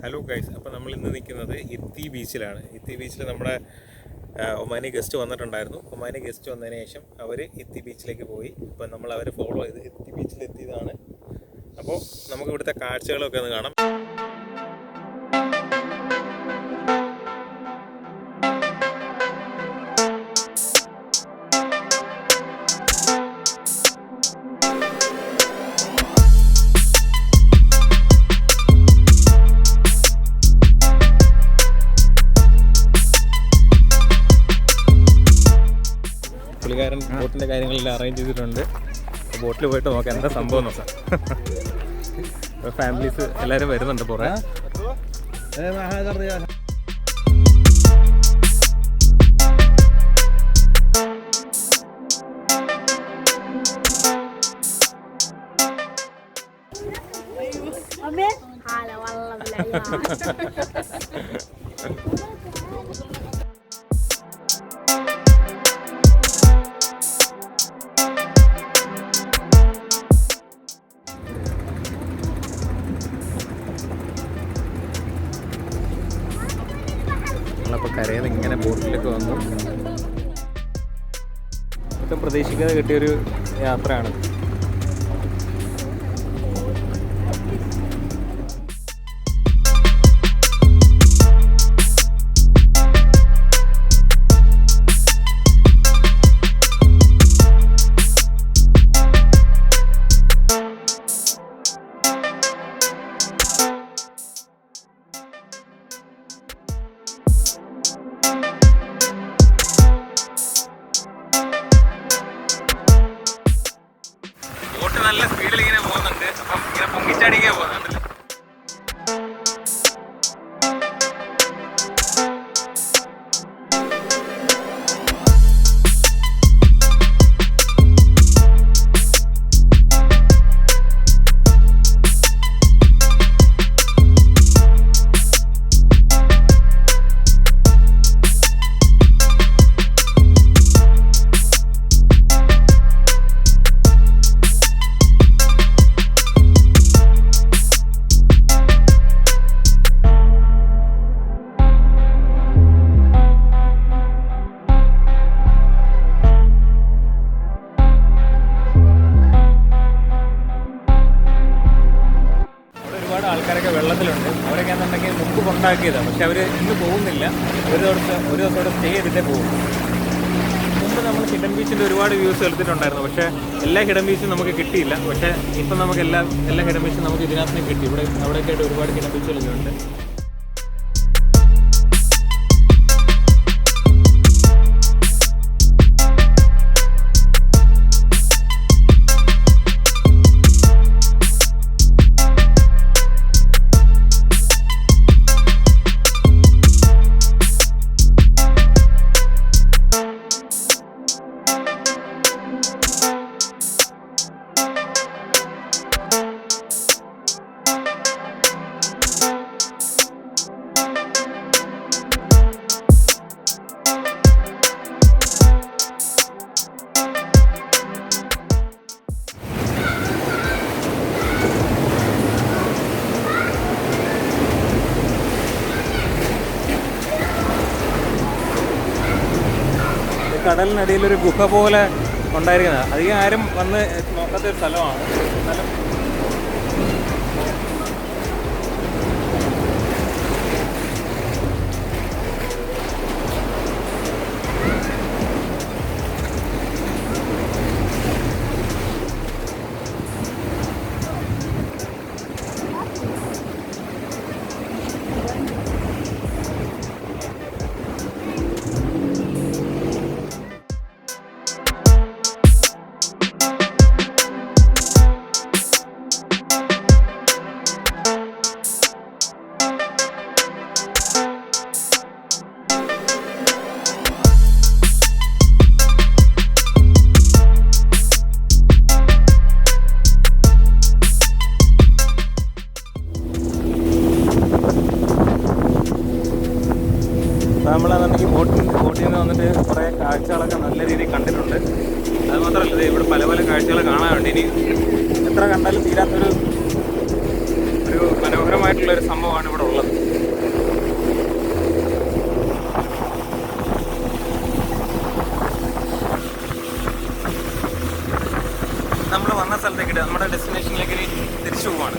Hello guys, അപ്പോൾ നമ്മൾ ഇന്ന് നിൽക്കുന്നത് ഇത്തി ബീച്ചിലാണ്. ഇത്തി ബീച്ചിൽ നമ്മുടെ ഒമാനി ഗസ്റ്റ് വന്നിട്ടുണ്ടായിരുന്നു. ഒമാനി ഗസ്റ്റ് വന്നതിന് ശേഷം അവർ ഇത്തി ബീച്ചിലേക്ക് പോയി. അപ്പോൾ നമ്മൾ അവരെ ഫോളോ ചെയ്ത് ഇത്തി ബീച്ചിലെത്തിയതാണ്. അപ്പോൾ നമുക്ക് ഇവിടുത്തെ കാഴ്ചകളൊക്കെ ഒന്ന് കാണാം. പുള്ളിക്കാരൻ ബോട്ടിൻ്റെ കാര്യങ്ങളെല്ലാം അറേഞ്ച് ചെയ്തിട്ടുണ്ട്. ബോട്ടിൽ പോയിട്ട് നോക്കാം എന്താ സംഭവം നോക്കാം. ഫാമിലീസ് എല്ലാവരും വരുന്നുണ്ട് പുറേ. നമ്മളപ്പോൾ കരയിൽ നിന്ന് ഇങ്ങനെ ബോട്ടിലൊക്കെ വന്നു. ഒട്ടും പ്രതീക്ഷിക്കാതെ കിട്ടിയൊരു യാത്രയാണ്. ബോട്ട് നല്ല സ്പീഡിൽ ഇങ്ങനെ പോകുന്നുണ്ട്. അപ്പം ഇങ്ങനെ പൊങ്ങിച്ചാടിക്കാൻ പോകുന്നുണ്ട്. ഒരുപാട് ആൾക്കാരൊക്കെ വെള്ളത്തിലുണ്ട്. അവരൊക്കെ എന്നുണ്ടെങ്കിൽ മുമ്പ് കൊണ്ടാക്കിയതാണ്. പക്ഷെ അവർ ഇന്ന് പോകുന്നില്ല. ഒരു ദിവസം സ്റ്റേ ചെയ്തിട്ടേ പോകും. മുമ്പ് നമ്മൾ ഹിഡൻ ബീച്ചിൻ്റെ ഒരുപാട് വ്യൂസ് എടുത്തിട്ടുണ്ടായിരുന്നു. പക്ഷേ എല്ലാ ഹിഡൻ ബീച്ചും നമുക്ക് കിട്ടിയില്ല. പക്ഷേ ഇപ്പം നമുക്ക് എല്ലാ ഹിഡൻ ബീച്ചും നമുക്ക് ഇതിനകത്ത് നിന്ന് കിട്ടി. അവിടെയൊക്കെ ആയിട്ട് ഒരുപാട് ഹിഡൻ ബീച്ചുകളൊക്കെ ഉണ്ട്. കടലിനടിയിലൊരു ഗുഹ പോലെ ഉണ്ടായിരിക്കുന്നത്. അധികം ആരും വന്ന് നോക്കാത്ത ഒരു സ്ഥലമാണ്. നമ്മളാണെങ്കിൽ ബോട്ടിൽ നിന്ന് വന്നിട്ട് കുറേ കാഴ്ചകളൊക്കെ നല്ല രീതിയിൽ കണ്ടിട്ടുണ്ട്. അതുമാത്രമല്ല, ഇവിടെ പല പല കാഴ്ചകൾ കാണാനുണ്ട്. ഇനി എത്ര കണ്ടാലും തീരാത്തൊരു മനോഹര മനോഹരമായിട്ടുള്ളൊരു സംഭവമാണ് ഇവിടെ ഉള്ളത്. നമ്മൾ വന്ന സ്ഥലത്തേക്ക് നമ്മുടെ ഡെസ്റ്റിനേഷനിലേക്ക് തിരിച്ചു പോവാണ്.